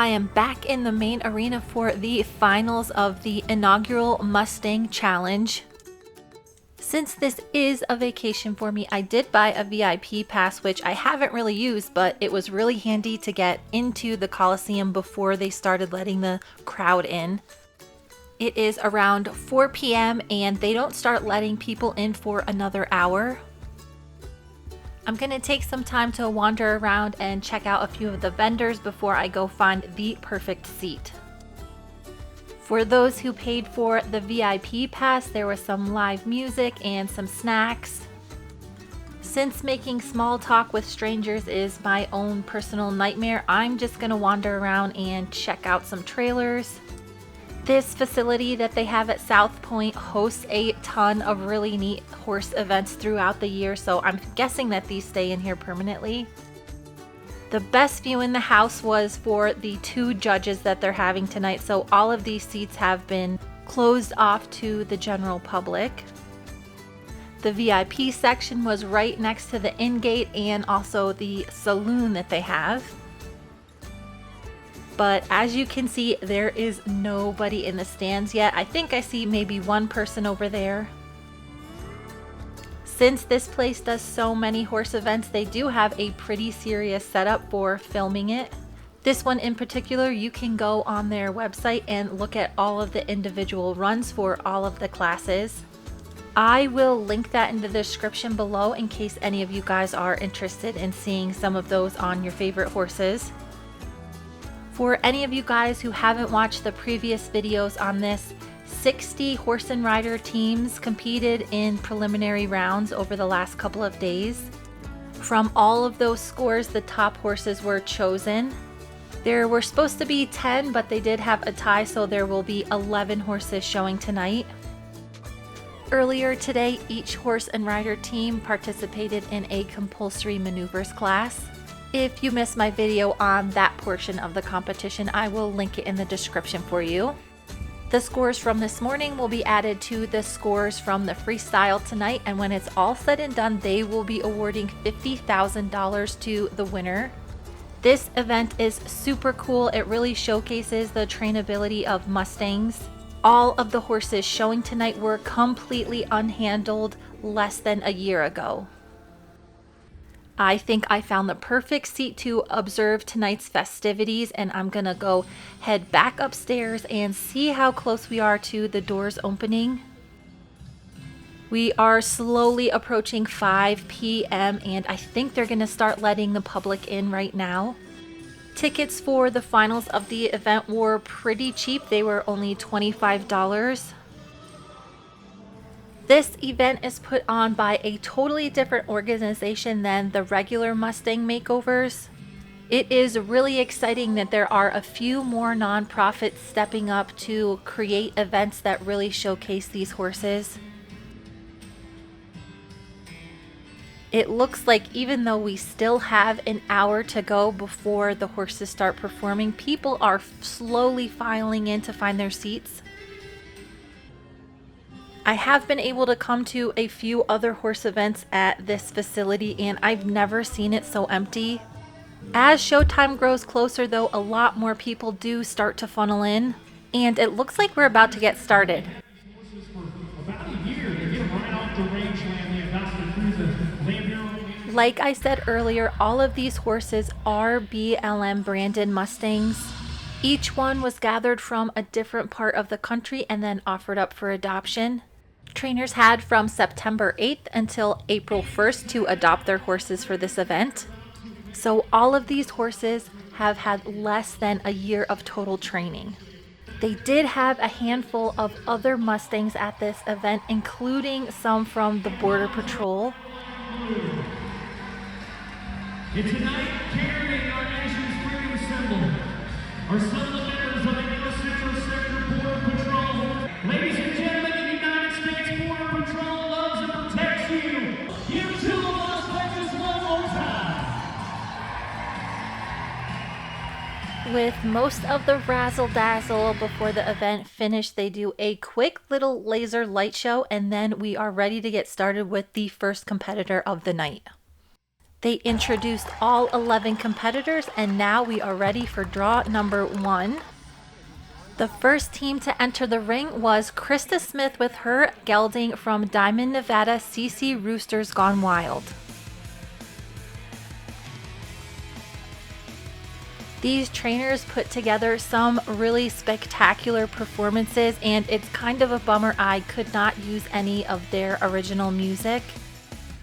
I am back in the main arena for the finals of the inaugural Mustang Challenge. Since this is a vacation for me, I did buy a VIP pass, which I haven't really used, but it was really handy to get into the Coliseum before they started letting the crowd in. It is around 4 p.m. and they don't start letting people in for another hour. I'm going to take some time to wander around and check out a few of the vendors before I go find the perfect seat. For those who paid for the VIP pass, there was some live music and some snacks. Since making small talk with strangers is my own personal nightmare, I'm just going to wander around and check out some trailers. This facility that they have at South Point hosts a ton of really neat horse events throughout the year, so I'm guessing that these stay in here permanently. The best view in the house was for the 2 judges that they're having tonight, so all of these seats have been closed off to the general public. The VIP section was right next to the in-gate and also the saloon that they have. But as you can see, there is nobody in the stands yet. I think I see maybe one person over there. Since this place does so many horse events, they do have a pretty serious setup for filming it. This one in particular, you can go on their website and look at all of the individual runs for all of the classes. I will link that in the description below in case any of you guys are interested in seeing some of those on your favorite horses. For any of you guys who haven't watched the previous videos on this, 60 horse and rider teams competed in preliminary rounds over the last couple of days. From all of those scores, the top horses were chosen. There were supposed to be 10, but they did have a tie, so there will be 11 horses showing tonight. Earlier today, each horse and rider team participated in a compulsory maneuvers class. If you missed my video on that portion of the competition, I will link it in the description for you. The scores from this morning will be added to the scores from the freestyle tonight, and when it's all said and done, they will be awarding $50,000 to the winner. This event is super cool. It really showcases the trainability of Mustangs. All of the horses showing tonight were completely unhandled less than a year ago. I think I found the perfect seat to observe tonight's festivities, and I'm gonna go head back upstairs and see how close we are to the doors opening. We are slowly approaching 5 p.m. and I think they're gonna start letting the public in right now. Tickets for the finals of the event were pretty cheap. They were only $25. This event is put on by a totally different organization than the regular Mustang makeovers. It is really exciting that there are a few more nonprofits stepping up to create events that really showcase these horses. It looks like even though we still have an hour to go before the horses start performing, people are slowly filing in to find their seats. I have been able to come to a few other horse events at this facility and I've never seen it so empty. As showtime grows closer though, a lot more people do start to funnel in, and it looks like we're about to get started. Like I said earlier, all of these horses are BLM branded Mustangs. Each one was gathered from a different part of the country and then offered up for adoption. Trainers had from September 8th until April 1st to adopt their horses for this event. So all of these horses have had less than a year of total training. They did have a handful of other Mustangs at this event, including some from the Border Patrol. And tonight, carrying our nation's freedom symbol, are some of the members of the U.S. Central Sector Border Patrol. Ladies and gentlemen, the United States Border Patrol loves and protects you. Give two of us pledges one more time. With most of the razzle-dazzle before the event finished, they do a quick little laser light show, and then we are ready to get started with the first competitor of the night. They introduced all 11 competitors, and now we are ready for draw number 1. The first team to enter the ring was Krista Smith with her gelding from Diamond, Nevada, CC Roosters Gone Wild. These trainers put together some really spectacular performances, and it's kind of a bummer I could not use any of their original music.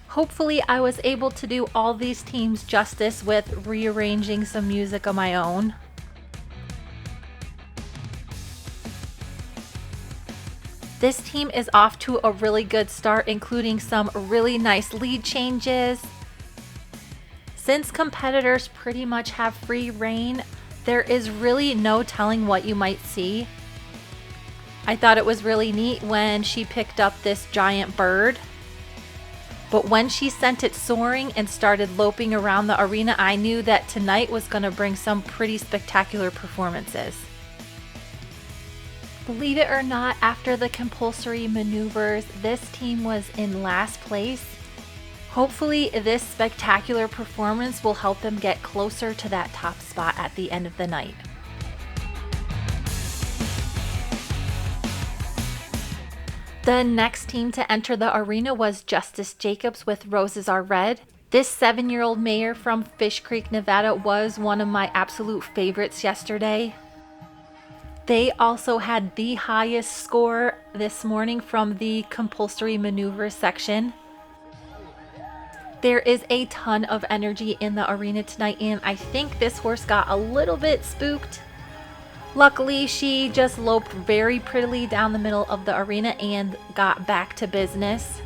Hopefully I was able to do all these teams justice with rearranging some music of my own. This team is off to a really good start, including some really nice lead changes. Since competitors pretty much have free reign, there is really no telling what you might see. I thought it was really neat when she picked up this giant bird. But when she sent it soaring and started loping around the arena, I knew that tonight was going to bring some pretty spectacular performances. Believe it or not, after the compulsory maneuvers, this team was in last place. Hopefully this spectacular performance will help them get closer to that top spot at the end of the night. The next team to enter the arena was Justice Jacobs with Roses Are Red. This 7-year-old mare from Fish Creek, Nevada was one of my absolute favorites yesterday. They also had the highest score this morning from the compulsory maneuver section. There is a ton of energy in the arena tonight, and I think this horse got a little bit spooked. Luckily, she just loped very prettily down the middle of the arena and got back to business.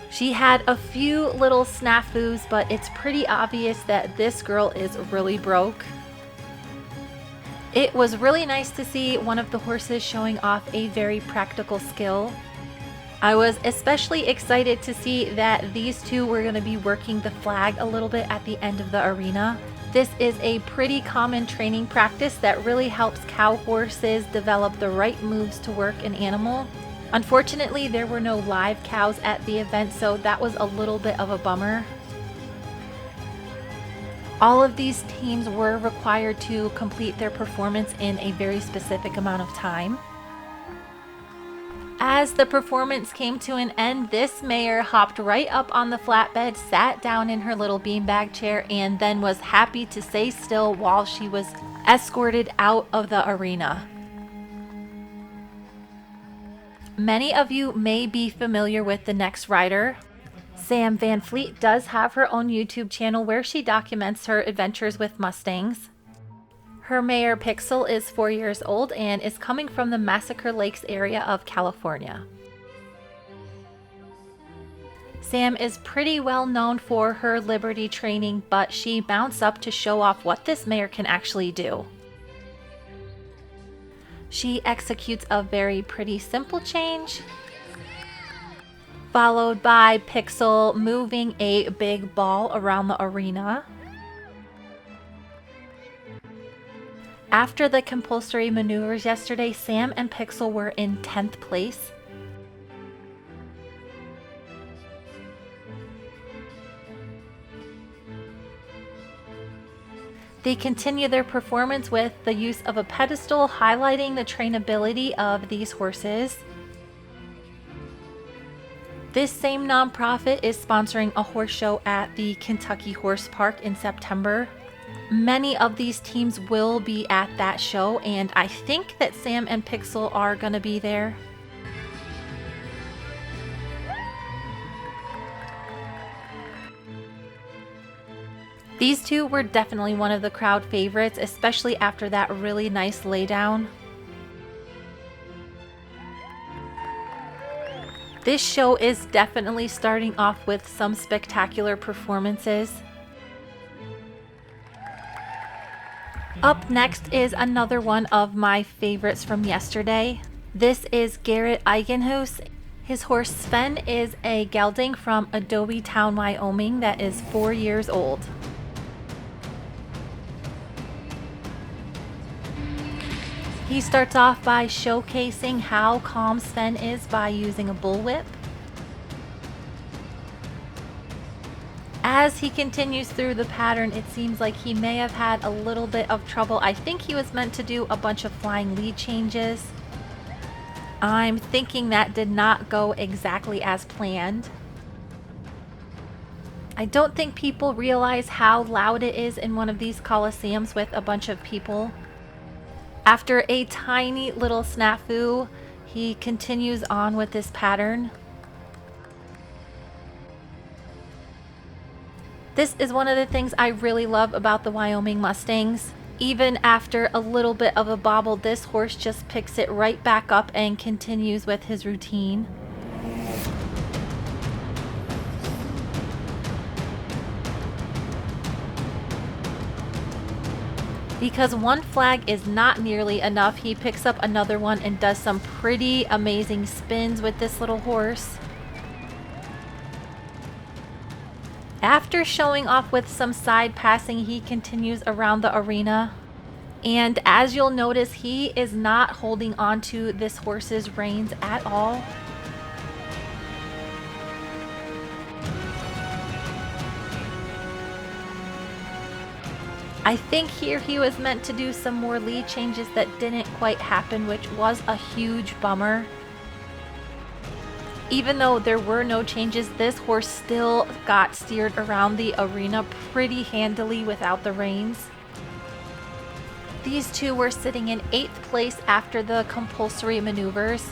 She had a few little snafus, but it's pretty obvious that this girl is really broke. It was really nice to see one of the horses showing off a very practical skill. I was especially excited to see that these two were going to be working the flag a little bit at the end of the arena. This is a pretty common training practice that really helps cow horses develop the right moves to work an animal. Unfortunately, there were no live cows at the event, so that was a little bit of a bummer. All of these teams were required to complete their performance in a very specific amount of time. As the performance came to an end, this mare hopped right up on the flatbed, sat down in her little beanbag chair, and then was happy to stay still while she was escorted out of the arena. Many of you may be familiar with the next rider. Sam Van Fleet does have her own YouTube channel where she documents her adventures with Mustangs. Her mare Pixel is 4 years old and is coming from the Massacre Lakes area of California. Sam is pretty well known for her Liberty training, but she mounts up to show off what this mare can actually do. She executes a very pretty simple change, followed by Pixel moving a big ball around the arena. After the compulsory maneuvers yesterday, Sam and Pixel were in 10th place. They continue their performance with the use of a pedestal, highlighting the trainability of these horses. This same nonprofit is sponsoring a horse show at the Kentucky Horse Park in September. Many of these teams will be at that show, and I think that Sam and Pixel are going to be there. These two were definitely one of the crowd favorites, especially after that really nice laydown. This show is definitely starting off with some spectacular performances. Up next is another one of my favorites from yesterday. This is Garrett Eigenhuis. His horse Sven is a gelding from Adobe Town, Wyoming that is 4 years old. He starts off by showcasing how calm Sven is by using a bullwhip. As he continues through the pattern, it seems like he may have had a little bit of trouble. I think he was meant to do a bunch of flying lead changes. I'm thinking that did not go exactly as planned. I don't think people realize how loud it is in one of these coliseums with a bunch of people. After a tiny little snafu, he continues on with this pattern. This is one of the things I really love about the Wyoming Mustangs. Even after a little bit of a bobble, this horse just picks it right back up and continues with his routine. Because one flag is not nearly enough, he picks up another one and does some pretty amazing spins with this little horse. After showing off with some side passing, he continues around the arena. And as you'll notice, he is not holding on to this horse's reins at all. I think here he was meant to do some more lead changes that didn't quite happen, which was a huge bummer. Even though there were no changes, this horse still got steered around the arena pretty handily without the reins. These two were sitting in 8th place after the compulsory maneuvers.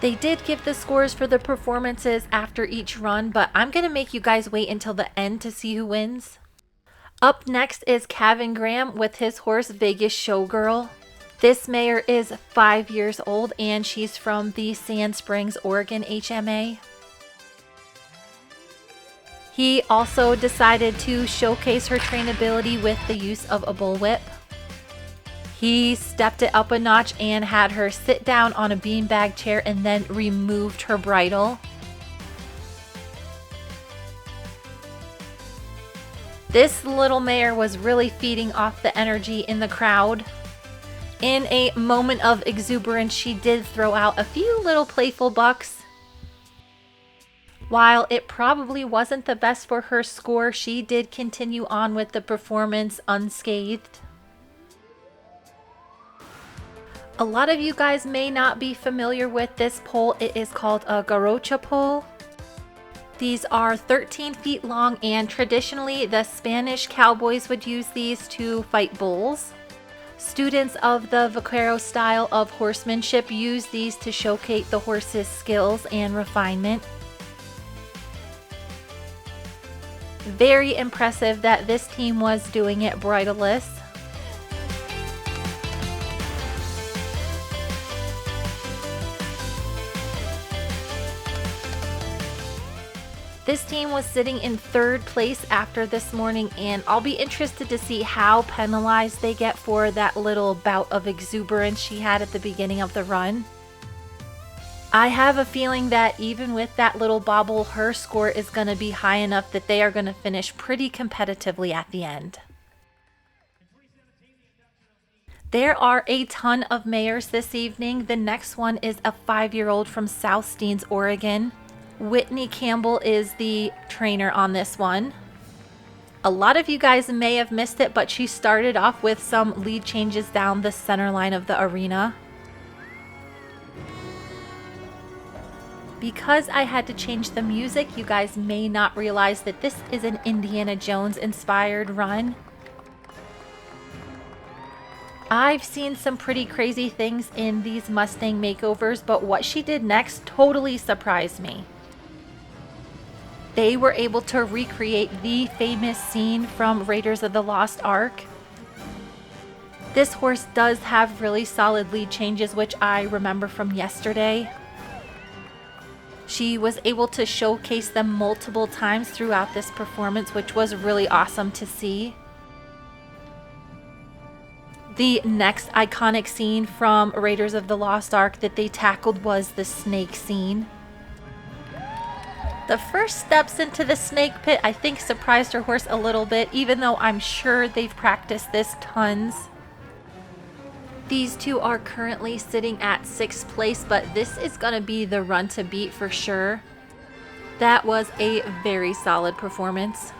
They did give the scores for the performances after each run, but I'm going to make you guys wait until the end to see who wins. Up next is Kevin Graham with his horse Vegas Showgirl. This mare is 5 years old and she's from the Sand Springs, Oregon HMA. He also decided to showcase her trainability with the use of a bullwhip. He stepped it up a notch and had her sit down on a beanbag chair and then removed her bridle. This little mare was really feeding off the energy in the crowd. In a moment of exuberance, she did throw out a few little playful bucks. While it probably wasn't the best for her score, she did continue on with the performance unscathed. A lot of you guys may not be familiar with this pole. It is called a garrocha pole. These are 13 feet long, and traditionally the Spanish cowboys would use these to fight bulls. Students of the vaquero style of horsemanship use these to showcase the horse's skills and refinement. Very impressive that this team was doing it bridleless. This team was sitting in 3rd place after this morning, and I'll be interested to see how penalized they get for that little bout of exuberance she had at the beginning of the run. I have a feeling that even with that little bobble, her score is going to be high enough that they are going to finish pretty competitively at the end. There are a ton of mares this evening. The next one is a 5-year-old from South Steens, Oregon. Whitney Campbell is the trainer on this one. A lot of you guys may have missed it, but she started off with some lead changes down the center line of the arena. Because I had to change the music, you guys may not realize that this is an Indiana Jones inspired run. I've seen some pretty crazy things in these Mustang makeovers, but what she did next totally surprised me. They were able to recreate the famous scene from Raiders of the Lost Ark. This horse does have really solid lead changes, which I remember from yesterday. She was able to showcase them multiple times throughout this performance, which was really awesome to see. The next iconic scene from Raiders of the Lost Ark that they tackled was the snake scene. The first steps into the snake pit, I think, surprised her horse a little bit, even though I'm sure they've practiced this tons. These two are currently sitting at 6th place, but this is going to be the run to beat for sure. That was a very solid performance.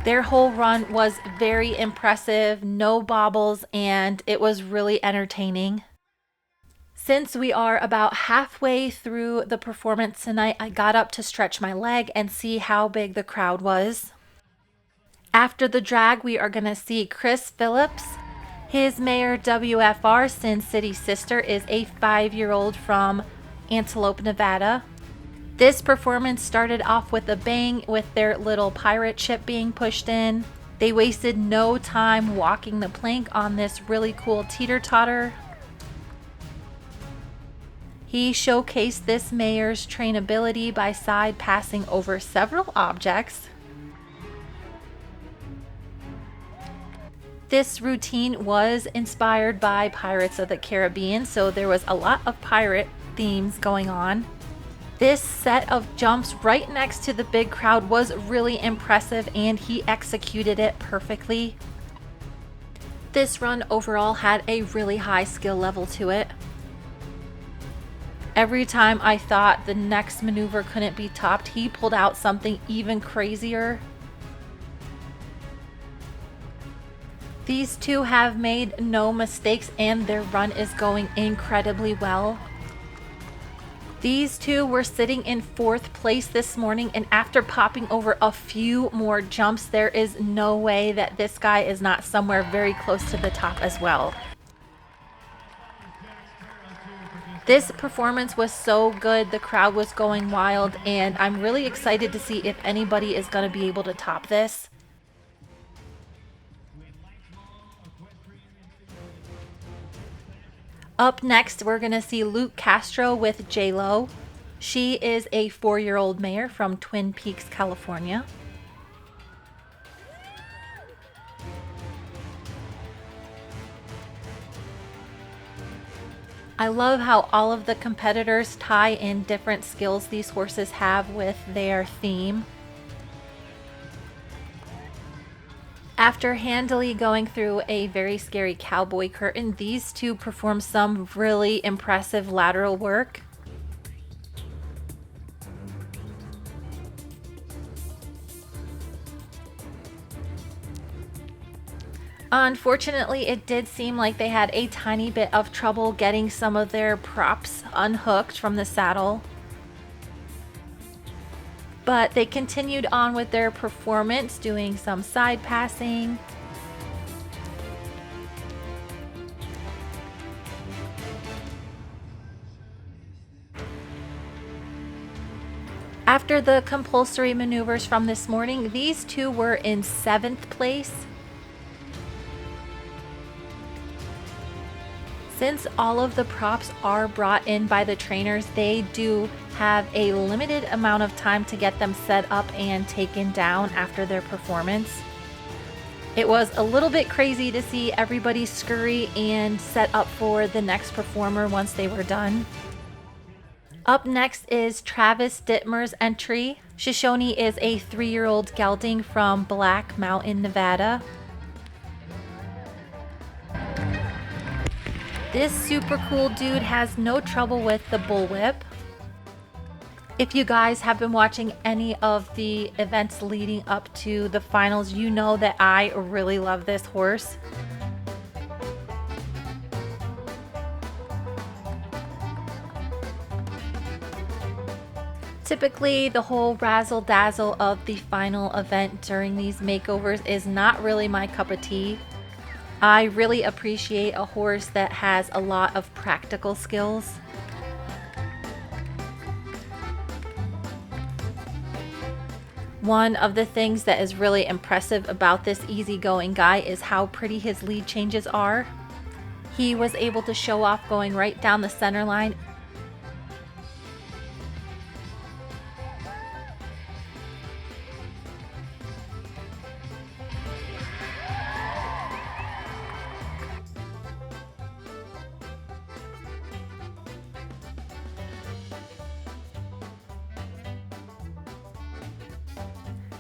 Their whole run was very impressive, no bobbles, and it was really entertaining. Since we are about halfway through the performance tonight, I got up to stretch my leg and see how big the crowd was. After the drag, we are going to see Chris Phillips. His mayor WFR, Sin City's sister, is a 5-year-old from Antelope, Nevada. This performance started off with a bang with their little pirate ship being pushed in. They wasted no time walking the plank on this really cool teeter-totter. He showcased this mayor's trainability by side passing over several objects. This routine was inspired by Pirates of the Caribbean, so there was a lot of pirate themes going on. This set of jumps right next to the big crowd was really impressive, and he executed it perfectly. This run overall had a really high skill level to it. Every time I thought the next maneuver couldn't be topped, he pulled out something even crazier. These two have made no mistakes, and their run is going incredibly well. These two were sitting in 4th place this morning, and after popping over a few more jumps, there is no way that this guy is not somewhere very close to the top as well. This performance was so good, the crowd was going wild, and I'm really excited to see if anybody is going to be able to top this. Up next, we're going to see Luke Castro with J-Lo. She is a 4-year-old mare from Twin Peaks, California. I love how all of the competitors tie in different skills these horses have with their theme. After handily going through a very scary cowboy curtain, these two perform some really impressive lateral work. Unfortunately, it did seem like they had a tiny bit of trouble getting some of their props unhooked from the saddle. But they continued on with their performance, doing some side passing. After the compulsory maneuvers from this morning, these two were in 7th place. Since all of the props are brought in by the trainers, they do have a limited amount of time to get them set up and taken down after their performance. It was a little bit crazy to see everybody scurry and set up for the next performer once they were done. Up next is Travis Dittmer's entry. Shoshone is a 3-year-old gelding from Black Mountain, Nevada. This super cool dude has no trouble with the bullwhip. If you guys have been watching any of the events leading up to the finals, you know that I really love this horse. Typically, the whole razzle dazzle of the final event during these makeovers is not really my cup of tea. I really appreciate a horse that has a lot of practical skills. One of the things that is really impressive about this easygoing guy is how pretty his lead changes are. He was able to show off going right down the center line.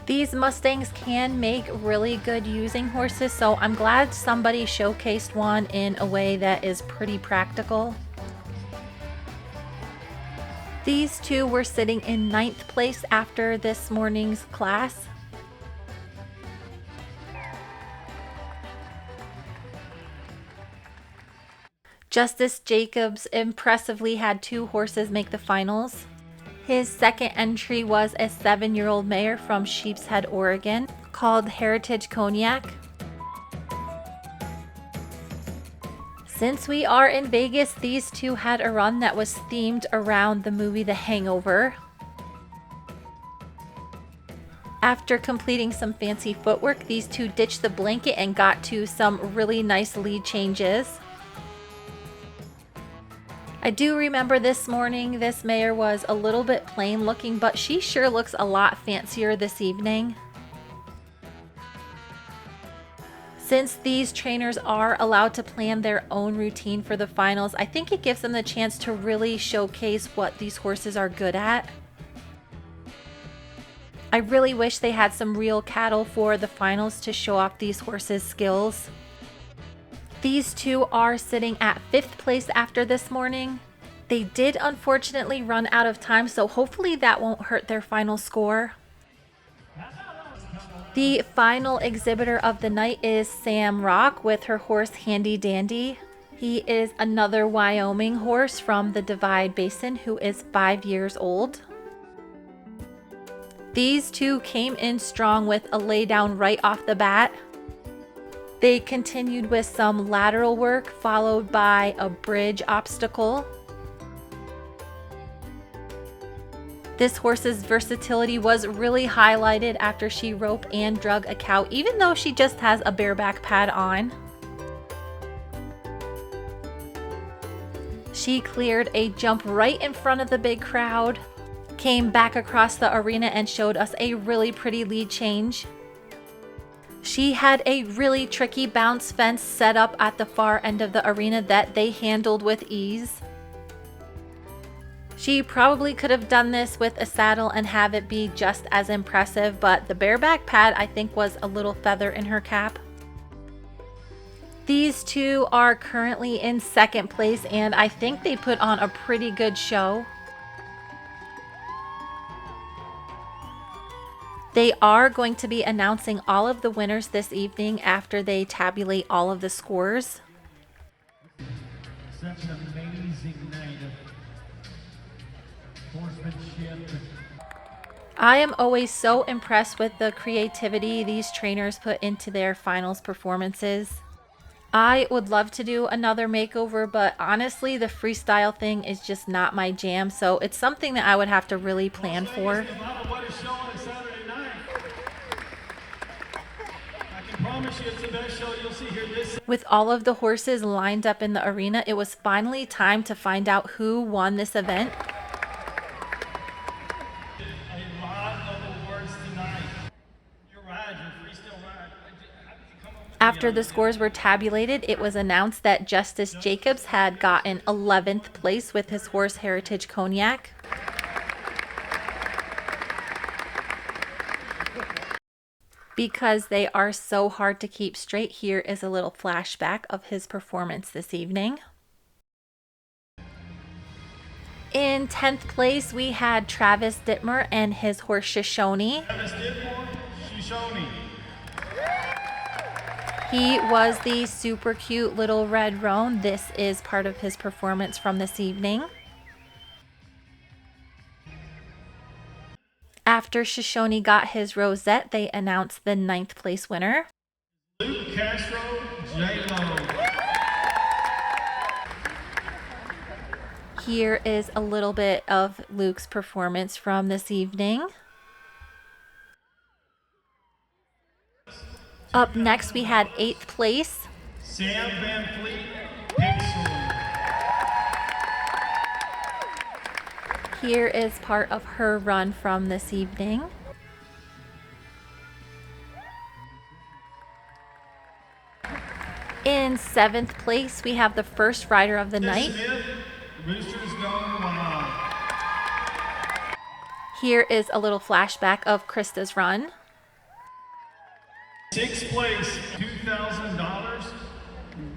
These Mustangs can make really good using horses, so I'm glad somebody showcased one in a way that is pretty practical. These two were sitting in 9th place after this morning's class. Justice Jacobs impressively had 2 horses make the finals. His second entry was a 7-year-old mare from Sheepshead, Oregon, called Heritage Cognac. Since we are in Vegas, these two had a run that was themed around the movie The Hangover. After completing some fancy footwork, these two ditched the blanket and got to some really nice lead changes. I do remember this morning this mare was a little bit plain looking, but she sure looks a lot fancier this evening. Since these trainers are allowed to plan their own routine for the finals, I think it gives them the chance to really showcase what these horses are good at. I really wish they had some real cattle for the finals to show off these horses' skills. These two are sitting at 5th place after this morning. They did unfortunately run out of time, so hopefully that won't hurt their final score. The final exhibitor of the night is Sam Rock with her horse Handy Dandy. He is another Wyoming horse from the Divide Basin who is 5 years old. These two came in strong with a laydown right off the bat. They continued with some lateral work followed by a bridge obstacle. This horse's versatility was really highlighted after she rope and drug a cow, even though she just has a bareback pad on. She cleared a jump right in front of the big crowd, came back across the arena and showed us a really pretty lead change. She had a really tricky bounce fence set up at the far end of the arena that they handled with ease. She probably could have done this with a saddle and have it be just as impressive, but the bareback pad I think was a little feather in her cap. These two are currently in 2nd place and I think they put on a pretty good show. They are going to be announcing all of the winners this evening after they tabulate all of the scores. Such an amazing night of horsemanship. I am always so impressed with the creativity these trainers put into their finals performances. I would love to do another makeover, but honestly the freestyle thing is just not my jam, so it's something that I would have to really plan for. With all of the horses lined up in the arena, it was finally time to find out who won this event. A lot of awards tonight. Your ride, your freestyle ride. After the scores were tabulated, it was announced that Justice Jacobs had gotten 11th place with his horse Heritage Cognac. Because they are so hard to keep straight, here is a little flashback of his performance this evening. In 10th place, we had Travis Dittmer and his horse Shoshone. Travis Dittmer, Shoshone. He was the super cute little red roan. This is part of his performance from this evening. After Shoshone got his rosette, they announced the 9th place winner. Luke Castro, J-Lo. Here is a little bit of Luke's performance from this evening. Up next, we had 8th place. Sam Van Fleet, Pixel. Here is part of her run from this evening. In 7th place, we have the first rider of the night. Roosters Going Wild. Here is a little flashback of Krista's run. 6th place, $2,000.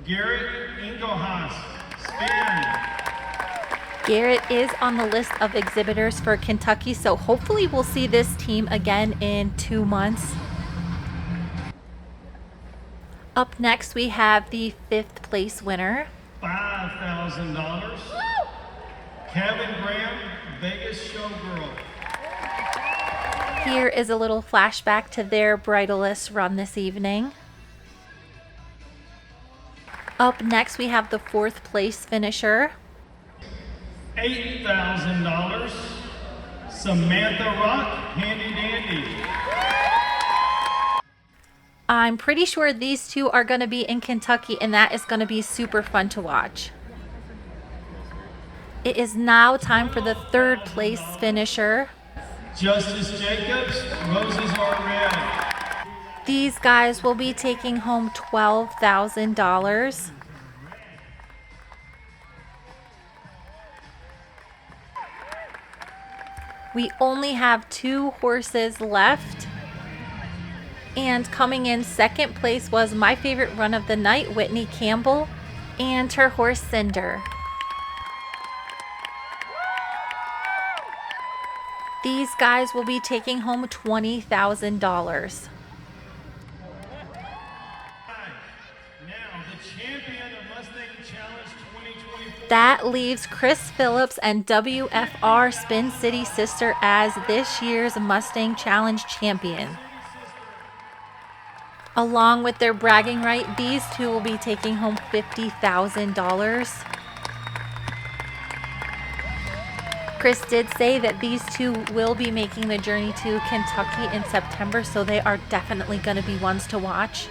Garrett Ingelhaus, Spin. Garrett is on the list of exhibitors for Kentucky, so hopefully we'll see this team again in 2 months. Up next, we have the 5th place winner. $5,000. Kevin Graham, Vegas Showgirl. Here is a little flashback to their bridalist run this evening. Up next, we have the 4th place finisher. $8,000. Samantha Rock, Handy Dandy. I'm pretty sure these two are going to be in Kentucky, and that is going to be super fun to watch. It is now time for the 3rd place finisher. Justice Jacobs, Roses Are Red. These guys will be taking home $12,000. We only have 2 horses left. And coming in 2nd place was my favorite run of the night, Whitney Campbell, and her horse Cinder. These guys will be taking home $20,000. Now, the champion of Mustang Challenge 2024. That leaves Chris Phillips and WFR Spin City Sister as this year's Mustang Challenge champion. Along with their bragging right, these two will be taking home $50,000. Chris did say that these two will be making the journey to Kentucky in September, so they are definitely going to be ones to watch.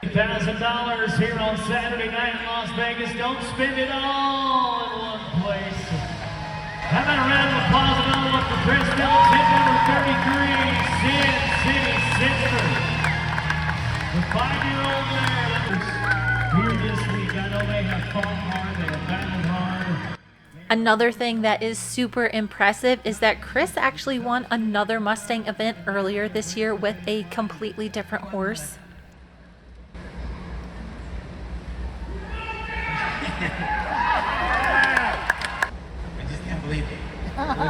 $1,000 here on Saturday night in Las Vegas. Don't spend it all in one place. How about a round of applause, another one for Chris Phillips, hit number 33, Sin City Sister. The 5-year-old there here this week. I know they have fought hard, they have battled hard. Another thing that is super impressive is that Chris actually won another Mustang event earlier this year with a completely different horse.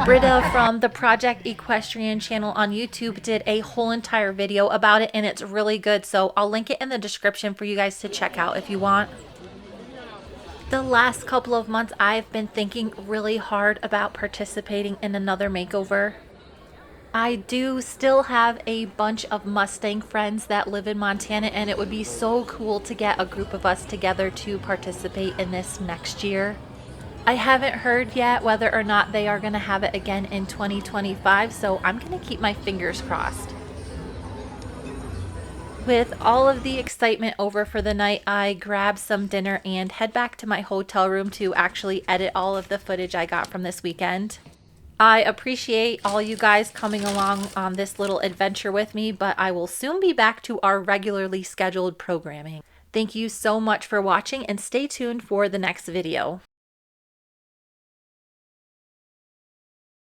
Britta from the Project Equestrian channel on YouTube did a whole entire video about it, and it's really good, so I'll link it in the description for you guys to check out if you want. The last couple of months I've been thinking really hard about participating in another makeover. I do still have a bunch of Mustang friends that live in Montana, and it would be so cool to get a group of us together to participate in this next year. I haven't heard yet whether or not they are going to have it again in 2025, so I'm going to keep my fingers crossed. With all of the excitement over for the night, I grabbed some dinner and head back to my hotel room to actually edit all of the footage I got from this weekend. I appreciate all you guys coming along on this little adventure with me, but I will soon be back to our regularly scheduled programming. Thank you so much for watching, and stay tuned for the next video.